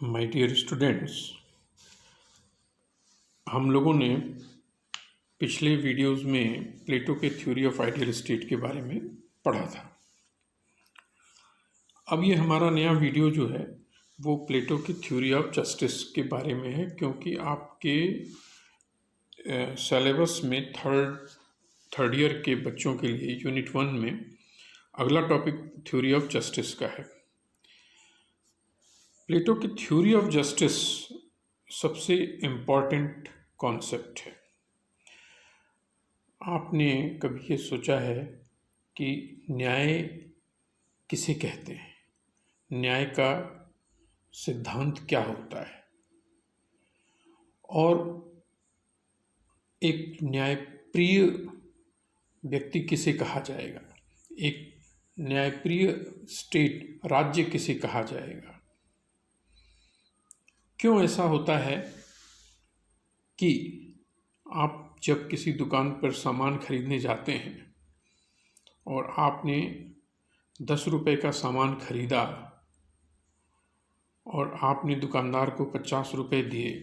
My dear students, हम लोगों ने पिछले वीडियोस में प्लेटो के थ्योरी ऑफ आइडियल स्टेट के बारे में पढ़ा था। अब ये हमारा नया वीडियो जो है वो प्लेटो की थ्योरी ऑफ जस्टिस के बारे में है, क्योंकि आपके सिलेबस में थर्ड ईयर के बच्चों के लिए यूनिट 1 में अगला टॉपिक थ्योरी ऑफ जस्टिस का है। प्लेटो की थ्योरी ऑफ जस्टिस सबसे इम्पॉर्टेंट कॉन्सेप्ट है। आपने कभी ये सोचा है कि न्याय किसे कहते हैं, न्याय का सिद्धांत क्या होता है, और एक न्यायप्रिय व्यक्ति किसे कहा जाएगा, एक न्यायप्रिय स्टेट राज्य किसे कहा जाएगा। क्यों ऐसा होता है कि आप जब किसी दुकान पर सामान खरीदने जाते हैं और आपने 10 रुपये का सामान खरीदा और आपने दुकानदार को 50 रुपये दिए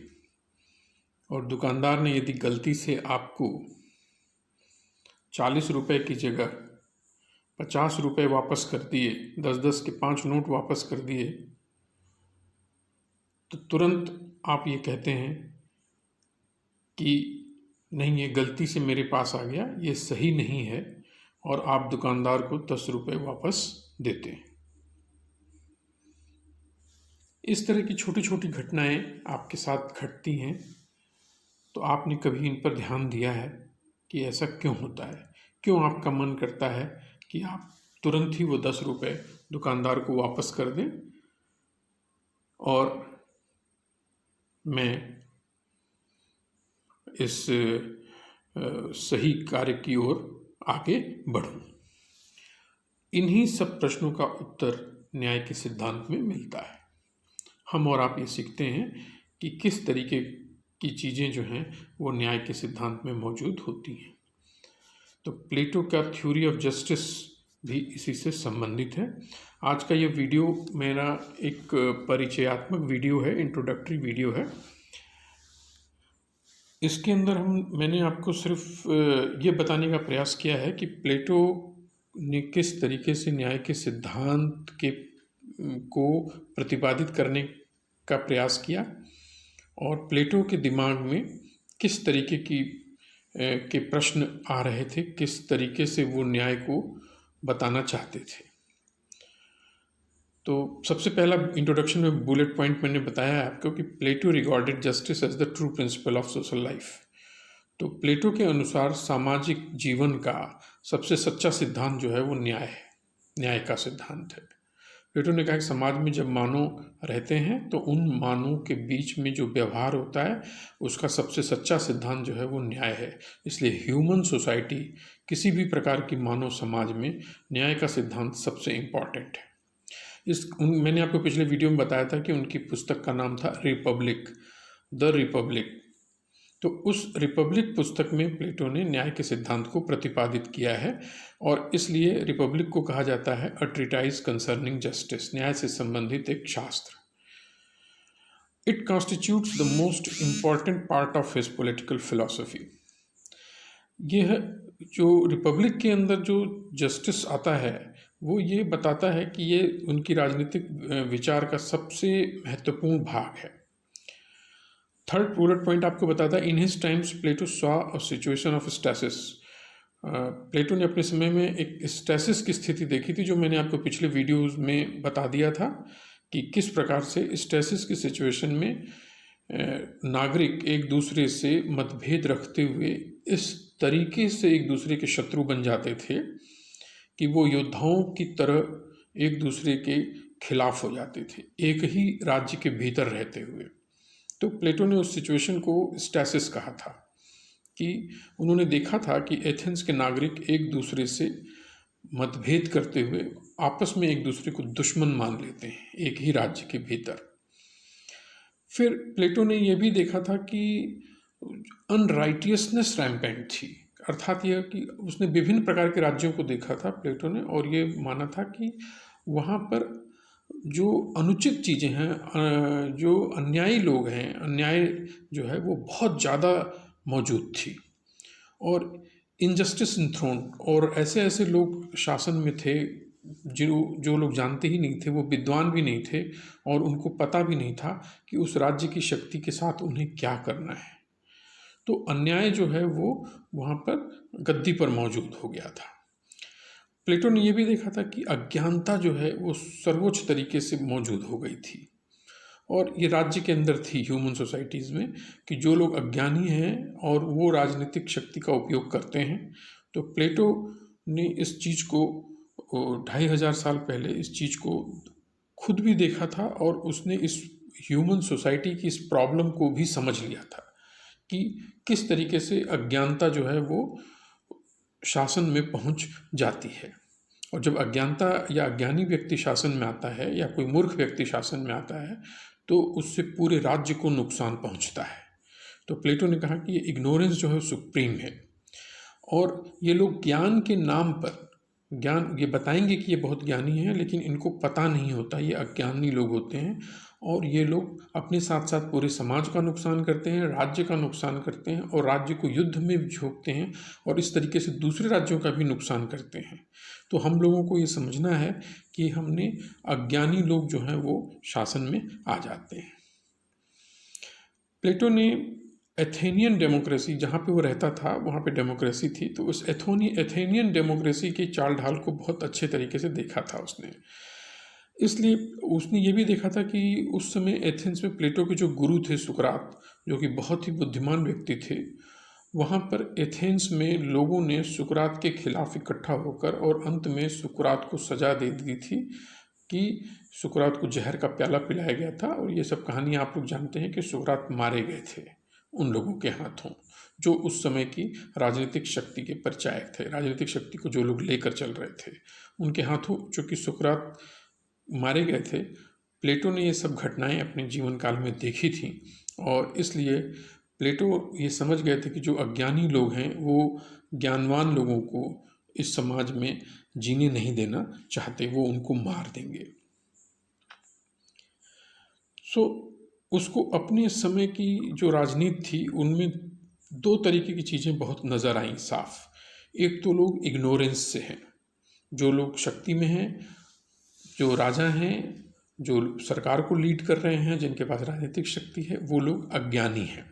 और दुकानदार ने यदि गलती से आपको 40 रुपये की जगह 50 रुपये वापस कर दिए, 10-10 के 5 नोट वापस कर दिए, तो तुरंत आप ये कहते हैं कि नहीं, ये गलती से मेरे पास आ गया, ये सही नहीं है, और आप दुकानदार को 10 रुपये वापस देते हैं। इस तरह की छोटी छोटी घटनाएं आपके साथ घटती हैं, तो आपने कभी इन पर ध्यान दिया है कि ऐसा क्यों होता है? क्यों आपका मन करता है कि आप तुरंत ही वो 10 रुपये दुकानदार को वापस कर दें और मैं इस सही कार्य की ओर आगे बढ़ूं? इन्हीं सब प्रश्नों का उत्तर न्याय के सिद्धांत में मिलता है। हम और आप ये सीखते हैं कि किस तरीके की चीज़ें जो हैं वो न्याय के सिद्धांत में मौजूद होती हैं। तो प्लेटो का थ्योरी ऑफ जस्टिस भी इसी से संबंधित है। आज का ये वीडियो मेरा एक परिचयात्मक वीडियो है, इंट्रोडक्टरी वीडियो है। इसके अंदर मैंने आपको सिर्फ ये बताने का प्रयास किया है कि प्लेटो ने किस तरीके से न्याय के सिद्धांत को प्रतिपादित करने का प्रयास किया और प्लेटो के दिमाग में किस तरीके के प्रश्न आ रहे थे, किस तरीके से वो न्याय को बताना चाहते थे। तो सबसे पहला इंट्रोडक्शन में बुलेट पॉइंट मैंने बताया है आपको कि Plato regarded justice as the true principle of social life. तो प्लेटो के अनुसार सामाजिक जीवन का सबसे सच्चा सिद्धांत जो है वो न्याय है, न्याय का सिद्धांत है। प्लेटो ने कहा कि समाज में जब मानव रहते हैं तो उन मानवों के बीच में जो व्यवहार होता है उसका सबसे सच्चा सिद्धांत जो है वो न्याय है। इसलिए ह्यूमन सोसाइटी, किसी भी प्रकार की मानव समाज में न्याय का सिद्धांत सबसे इम्पॉर्टेंट है। मैंने आपको पिछले वीडियो में बताया था कि उनकी पुस्तक का नाम था रिपब्लिक, द रिपब्लिक। तो उस रिपब्लिक पुस्तक में प्लेटो ने न्याय के सिद्धांत को प्रतिपादित किया है और इसलिए रिपब्लिक को कहा जाता है अ ट्रीटाइज कंसर्निंग जस्टिस, न्याय से संबंधित एक शास्त्र। It constitutes the most important part of his political philosophy. यह जो रिपब्लिक के अंदर जो जस्टिस आता है वो ये बताता है कि ये उनकी राजनीतिक विचार का सबसे महत्वपूर्ण भाग है। थर्ड बुलेट पॉइंट आपको बताता है in his times Plato saw a situation of stasis. Plato ने अपने समय में एक स्टैसिस की स्थिति देखी थी, जो मैंने आपको पिछले वीडियोस में बता दिया था कि किस प्रकार से स्टैसिस की सिचुएशन में नागरिक एक दूसरे से मतभेद रखते हुए इस तरीके से एक दूसरे के शत्रु बन जाते थे कि वो योद्धाओं की तरह एक दूसरे के खिलाफ हो जाते थे, एक ही राज्य के भीतर रहते हुए। तो प्लेटो ने उस सिचुएशन को स्टैसिस कहा था कि उन्होंने देखा था कि एथेंस के नागरिक एक दूसरे से मतभेद करते हुए आपस में एक दूसरे को दुश्मन मान लेते हैं एक ही राज्य के भीतर। फिर प्लेटो ने यह भी देखा था कि अनराइटियसनेस रैम्पेंट थी, अर्थात यह कि उसने विभिन्न प्रकार के राज्यों को देखा था प्लेटो ने, और ये माना था कि वहाँ पर जो अनुचित चीज़ें हैं, जो अन्यायी लोग हैं, अन्याय जो है वो बहुत ज़्यादा मौजूद थी। और इनजस्टिस इनथ्रोन्ड, और ऐसे ऐसे लोग शासन में थे जो लोग जानते ही नहीं थे, वो विद्वान भी नहीं थे और उनको पता भी नहीं था कि उस राज्य की शक्ति के साथ उन्हें क्या करना है। तो अन्याय जो है वो वहाँ पर गद्दी पर मौजूद हो गया था। प्लेटो ने यह भी देखा था कि अज्ञानता जो है वो सर्वोच्च तरीके से मौजूद हो गई थी, और ये राज्य के अंदर थी ह्यूमन सोसाइटीज़ में, कि जो लोग अज्ञानी हैं और वो राजनीतिक शक्ति का उपयोग करते हैं। तो प्लेटो ने इस चीज़ को 2500 साल पहले इस चीज़ को खुद भी देखा था, और उसने इस ह्यूमन सोसाइटी की इस प्रॉब्लम को भी समझ लिया था कि किस तरीके से अज्ञानता जो है वो शासन में पहुंच जाती है। और जब अज्ञानता या अज्ञानी व्यक्ति शासन में आता है या कोई मूर्ख व्यक्ति शासन में आता है तो उससे पूरे राज्य को नुकसान पहुंचता है। तो प्लेटो ने कहा कि ये इग्नोरेंस जो है सुप्रीम है, और ये लोग ज्ञान के नाम पर ज्ञान ये बताएंगे कि ये बहुत ज्ञानी हैं, लेकिन इनको पता नहीं होता, ये अज्ञानी लोग होते हैं, और ये लोग अपने साथ साथ पूरे समाज का नुकसान करते हैं, राज्य का नुकसान करते हैं, और राज्य को युद्ध में झोंकते हैं, और इस तरीके से दूसरे राज्यों का भी नुकसान करते हैं। तो हम लोगों को ये समझना है कि हमने अज्ञानी लोग जो हैं वो शासन में आ जाते हैं। प्लेटो ने एथेनियन डेमोक्रेसी, जहाँ पे वो रहता था वहाँ पे डेमोक्रेसी थी, तो उस एथेनियन डेमोक्रेसी की चाल ढाल को बहुत अच्छे तरीके से देखा था उसने। इसलिए उसने ये भी देखा था कि उस समय एथेंस में प्लेटो के जो गुरु थे सुकरात, जो कि बहुत ही बुद्धिमान व्यक्ति थे, वहाँ पर एथेंस में लोगों ने सुकरात के खिलाफ इकट्ठा होकर और अंत में सुकरात को सजा दे दी थी कि सुकरात को जहर का प्याला पिलाया गया था। और ये सब कहानी आप लोग जानते हैं कि सुकरात मारे गए थे उन लोगों के हाथों जो उस समय की राजनीतिक शक्ति के परिचायक थे, राजनीतिक शक्ति को जो लोग लेकर चल रहे थे उनके हाथों चूँकि सुकरात मारे गए थे। प्लेटो ने ये सब घटनाएं अपने जीवन काल में देखी थी, और इसलिए प्लेटो ये समझ गए थे कि जो अज्ञानी लोग हैं वो ज्ञानवान लोगों को इस समाज में जीने नहीं देना चाहते, वो उनको मार देंगे। सो उसको अपने समय की जो राजनीति थी उनमें दो तरीके की चीज़ें बहुत नज़र आईं साफ। एक तो लोग इग्नोरेंस से हैं, जो लोग शक्ति में हैं, जो राजा हैं, जो सरकार को लीड कर रहे हैं, जिनके पास राजनीतिक शक्ति है, वो लोग अज्ञानी हैं,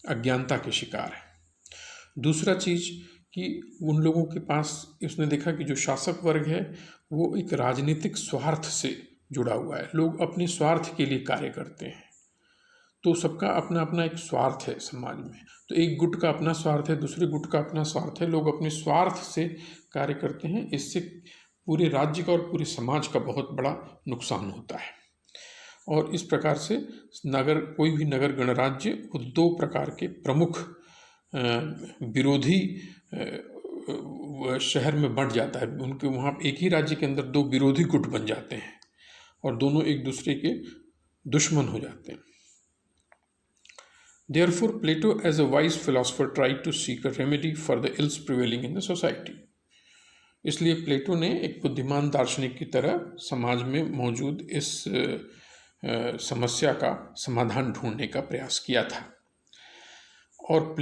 अज्ञानता के शिकार हैं। दूसरा चीज़ कि उन लोगों के पास उसने देखा कि जो शासक वर्ग है वो एक राजनीतिक स्वार्थ से जुड़ा हुआ है, लोग अपने स्वार्थ के लिए कार्य करते हैं। तो सबका अपना अपना एक स्वार्थ है समाज में, तो एक गुट का अपना स्वार्थ है, दूसरे गुट का अपना स्वार्थ है, लोग अपने स्वार्थ से कार्य करते हैं। इससे पूरे राज्य का और पूरे समाज का बहुत बड़ा नुकसान होता है। और इस प्रकार से कोई भी नगर गणराज्य वो दो प्रकार के प्रमुख विरोधी शहर में बंट जाता है। उनके वहाँ एक ही राज्य के अंदर दो विरोधी गुट बन जाते हैं और दोनों एक दूसरे के दुश्मन हो जाते हैं। Therefore, Plato, as a wise philosopher, tried to seek a remedy for the ills prevailing in the society. इसलिए प्लेटो ने एक बुद्धिमान दार्शनिक की तरह समाज में मौजूद इस समस्या का समाधान ढूंढने का प्रयास किया था। और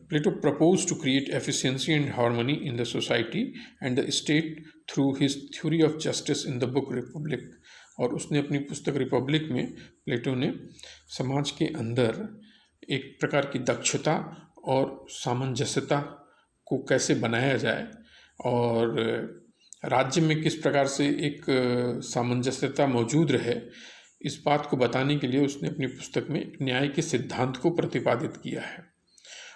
Plato proposed to create efficiency and harmony in the society and the state through his theory of justice in the book Republic. और उसने अपनी पुस्तक रिपब्लिक में प्लेटो ने समाज के अंदर एक प्रकार की दक्षता और सामंजस्यता को कैसे बनाया जाए और राज्य में किस प्रकार से एक सामंजस्यता मौजूद रहे, इस बात को बताने के लिए उसने अपनी पुस्तक में न्याय के सिद्धांत को प्रतिपादित किया है।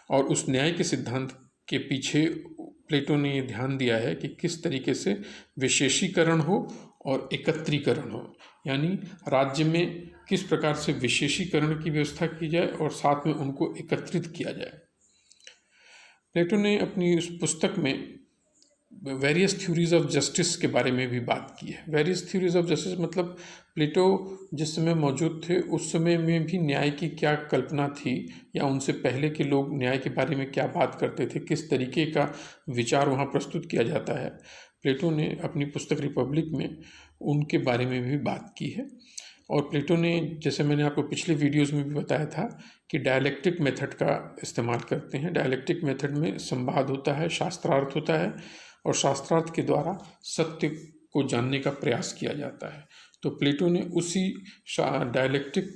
और उस न्याय के सिद्धांत के पीछे प्लेटो ने ये ध्यान दिया है कि किस तरीके से विशेषीकरण हो और एकत्रीकरण हो, यानी राज्य में किस प्रकार से विशेषीकरण की व्यवस्था की जाए और साथ में उनको एकत्रित किया जाए। प्लेटो ने अपनी उस पुस्तक में वेरियस थ्योरीज ऑफ जस्टिस के बारे में भी बात की है। वेरियस थ्योरीज ऑफ जस्टिस मतलब प्लेटो जिस समय मौजूद थे उस समय में भी न्याय की क्या कल्पना थी, या उनसे पहले के लोग न्याय के बारे में क्या बात करते थे, किस तरीके का विचार वहाँ प्रस्तुत किया जाता है। प्लेटो ने अपनी पुस्तक रिपब्लिक में उनके बारे में भी बात की है। और प्लेटो ने, जैसे मैंने आपको पिछले वीडियोस में भी बताया था, कि डायलेक्टिक मेथड का इस्तेमाल करते हैं। डायलेक्टिक मेथड में संवाद होता है, शास्त्रार्थ होता है, और शास्त्रार्थ के द्वारा सत्य को जानने का प्रयास किया जाता है। तो प्लेटो ने उसी डायलेक्टिक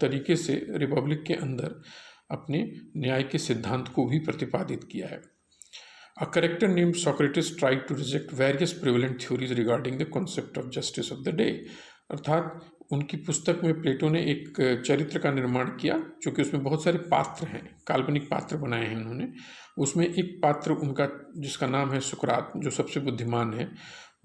तरीके से रिपब्लिक के अंदर अपने न्याय के सिद्धांत को भी प्रतिपादित किया है। A character named Socrates tried to reject various prevalent theories regarding the concept of justice of the day। अर्थात उनकी पुस्तक में प्लेटो ने एक चरित्र का निर्माण किया, जो कि उसमें बहुत सारे पात्र हैं, काल्पनिक पात्र बनाए हैं उन्होंने। उसमें एक पात्र उनका, जिसका नाम है सुकरात, जो सबसे बुद्धिमान है,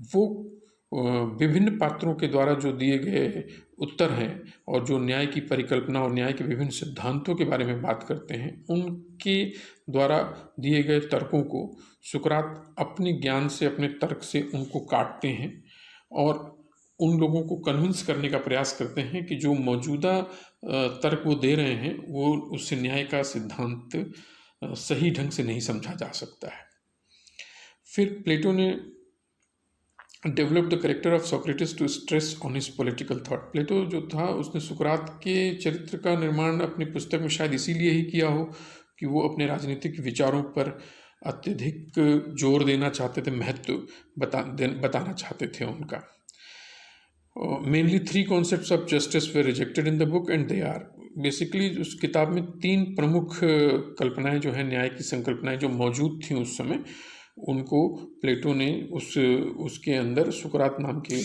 वो विभिन्न पात्रों के द्वारा जो दिए गए उत्तर हैं और जो न्याय की परिकल्पना और न्याय के विभिन्न सिद्धांतों के बारे में बात करते हैं, उनके द्वारा दिए गए तर्कों को सुकरात अपने ज्ञान से, अपने तर्क से उनको काटते हैं और उन लोगों को कन्विंस करने का प्रयास करते हैं कि जो मौजूदा तर्क वो दे रहे हैं वो उससे न्याय का सिद्धांत सही ढंग से नहीं समझा जा सकता है। फिर प्लेटो ने develop the character of Socrates to stress on his political thought. Plato जो था, उसने सुकरात के चरित्र का निर्माण अपनी पुस्तक में शायद इसीलिए ही किया हो कि वो अपने राजनीतिक विचारों पर अत्यधिक जोर देना चाहते थे, महत्व बताना चाहते थे उनका। मेनली 3 कॉन्सेप्ट्स ऑफ जस्टिस वे rejected in the book and they are basically, उस किताब में 3 प्रमुख कल्पनाएं जो हैं, न्याय की संकल्पनाएं जो मौजूद थीं उस समय, उनको प्लेटो ने उसके अंदर सुकरात नाम के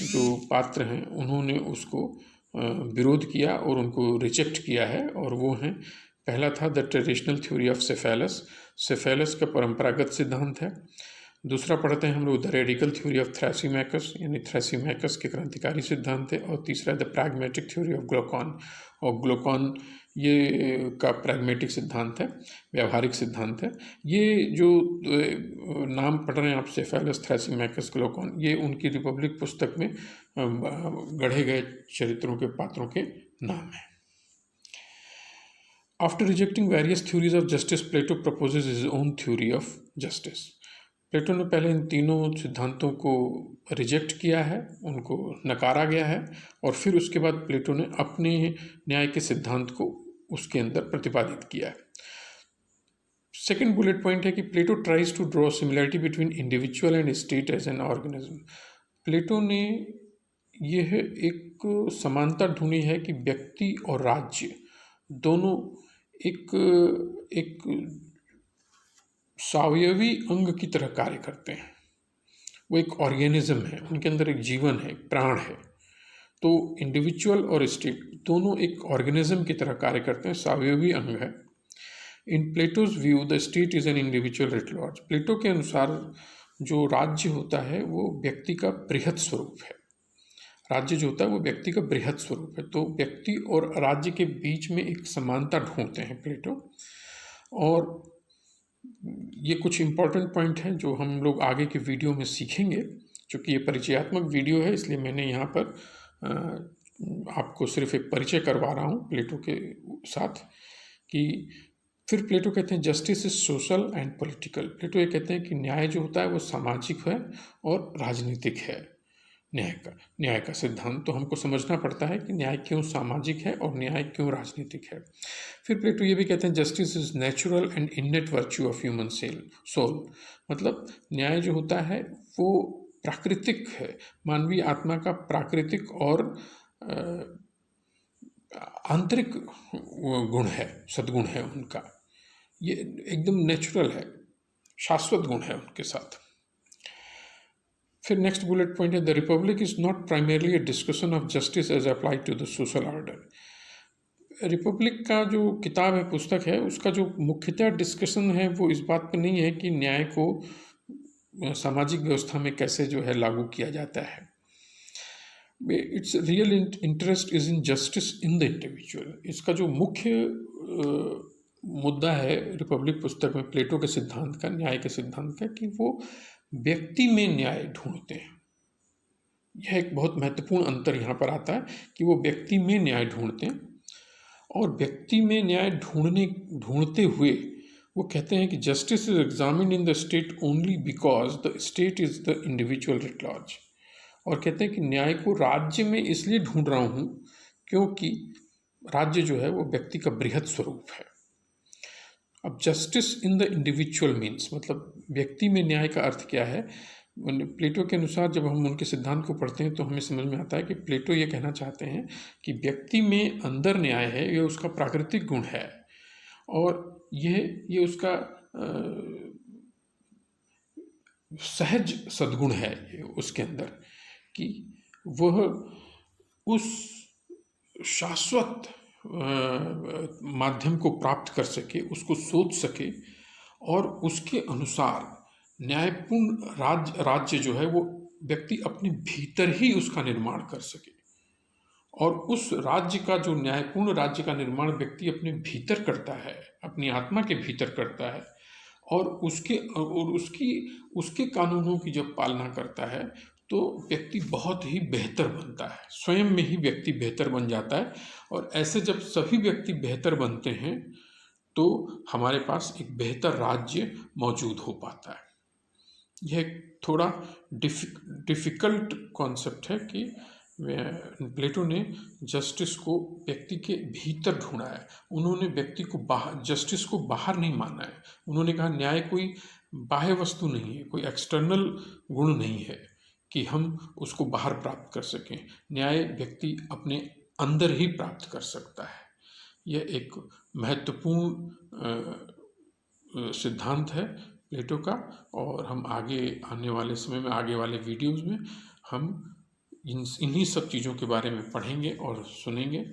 जो पात्र हैं उन्होंने उसको विरोध किया और उनको रिजेक्ट किया है। और वो हैं, पहला था द ट्रेडिशनल थ्योरी ऑफ सेफेलस। सेफेलस का परंपरागत सिद्धांत है। दूसरा पढ़ते हैं हम लोग द रेडिकल थ्योरी ऑफ थ्रैसीमैकस, यानी थ्रैसीमैकस के क्रांतिकारी सिद्धांत है। और तीसरा the pragmatic theory of Glucon, और ग्लूकॉन ये का प्रैग्मेटिक सिद्धांत है, व्यवहारिक सिद्धांत है। ये जो नाम पढ़ रहे हैं आप, सेफेलस, थ्रैसीमैकस, ग्लूकॉन, ये उनकी रिपब्लिक पुस्तक में गढ़े गए चरित्रों के पात्रों के नाम हैं। After rejecting various theories of justice, Plato proposes his own theory of justice। प्लेटो ने पहले इन तीनों सिद्धांतों को रिजेक्ट किया है, उनको नकारा गया है, और फिर उसके बाद प्लेटो ने अपने न्याय के सिद्धांत को उसके अंदर प्रतिपादित किया है। सेकेंड बुलेट पॉइंट है कि Plato tries to draw similarity between individual and state as an organism. Plato ने यह एक समानता ढूंढी है कि व्यक्ति और राज्य दोनों एक सावयवी अंग की तरह कार्य करते हैं। वो एक ऑर्गेनिज्म है, उनके अंदर एक जीवन है, एक प्राण है। तो इंडिविजुअल और स्टेट दोनों एक ऑर्गेनिज्म की तरह कार्य करते हैं, सावयवी अंग है। In Plato's view the state is an individual at large. Plato के अनुसार जो राज्य होता है वो व्यक्ति का बृहद स्वरूप है। राज्य जो होता है वो व्यक्ति का बृहद स्वरूप है। तो व्यक्ति और राज्य के बीच में एक समानता ढूंढते हैं प्लेटो। और ये कुछ इम्पोर्टेंट पॉइंट हैं जो हम लोग आगे के वीडियो में सीखेंगे। चूँकि ये परिचयात्मक वीडियो है, इसलिए मैंने यहाँ पर आपको सिर्फ एक परिचय करवा रहा हूँ प्लेटो के साथ। कि फिर प्लेटो कहते हैं justice is social and political. Plato ये कहते हैं कि न्याय जो होता है वो सामाजिक है और राजनीतिक है। न्याय का सिद्धांत तो हमको समझना पड़ता है कि न्याय क्यों सामाजिक है और न्याय क्यों राजनीतिक है। फिर प्लेटो ये भी कहते हैं justice is natural and innate virtue of human soul. मतलब न्याय जो होता है वो प्राकृतिक है, मानवीय आत्मा का प्राकृतिक और आंतरिक गुण है, सद्गुण है उनका। ये एकदम नेचुरल है, शाश्वत गुण है उनके साथ। फिर नेक्स्ट बुलेट पॉइंट है the Republic is not primarily a discussion of justice as applied to the social order. Republic का जो किताब है, पुस्तक है, उसका जो मुख्यतः डिस्कशन है वो इस बात पर नहीं है कि न्याय को सामाजिक व्यवस्था में कैसे जो है लागू किया जाता है। It's real interest is in justice in the individual. इसका जो मुख्य मुद्दा है रिपब्लिक पुस्तक में प्लेटो के सिद्धांत का, न्याय के सिद्धांत का, कि वो व्यक्ति में न्याय ढूंढते हैं। यह एक बहुत महत्वपूर्ण अंतर यहाँ पर आता है कि वो व्यक्ति में न्याय ढूंढते हैं, और व्यक्ति में न्याय ढूंढते हुए वो कहते हैं कि justice is examined in the state only because the state is the individual writ large. और कहते हैं कि न्याय को राज्य में इसलिए ढूंढ रहा हूँ क्योंकि राज्य जो है वो व्यक्ति का बृहद स्वरूप है। अब justice in the individual means मतलब व्यक्ति में न्याय का अर्थ क्या है। प्लेटो के अनुसार जब हम उनके सिद्धांत को पढ़ते हैं तो हमें समझ में आता है कि प्लेटो ये कहना चाहते हैं कि व्यक्ति में अंदर न्याय है, ये उसका प्राकृतिक गुण है और ये उसका सहज सद्गुण है ये उसके अंदर कि वह उस शाश्वत माध्यम को प्राप्त कर सके, उसको सोच सके और उसके अनुसार न्यायपूर्ण राज्य जो है वो व्यक्ति अपने भीतर ही उसका निर्माण कर सके और उस राज्य का जो न्यायपूर्ण राज्य का निर्माण व्यक्ति अपने भीतर करता है, अपनी आत्मा के भीतर करता है और उसके कानूनों की जब पालना करता है तो व्यक्ति बहुत ही बेहतर बनता है, स्वयं में ही व्यक्ति बेहतर बन जाता है। और ऐसे जब सभी व्यक्ति बेहतर बनते हैं तो हमारे पास एक बेहतर राज्य मौजूद हो पाता है। यह थोड़ा डिफ़िकल्ट कॉन्सेप्ट है कि प्लेटो ने जस्टिस को व्यक्ति के भीतर ढूंढा है। उन्होंने व्यक्ति को जस्टिस को बाहर नहीं माना है। उन्होंने कहा न्याय कोई बाह्य वस्तु नहीं है, कोई एक्सटर्नल गुण नहीं है कि हम उसको बाहर प्राप्त कर सकें। न्याय व्यक्ति अपने अंदर ही प्राप्त कर सकता है। यह एक महत्वपूर्ण सिद्धांत है प्लेटो का और हम आगे आने वाले समय में, आगे वाले वीडियोज़ में हम इन्हीं सब चीज़ों के बारे में पढ़ेंगे और सुनेंगे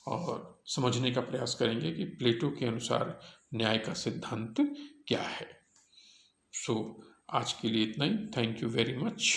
और समझने का प्रयास करेंगे कि प्लेटो के अनुसार न्याय का सिद्धांत क्या है। सो आज के लिए इतना ही। Thank you very much.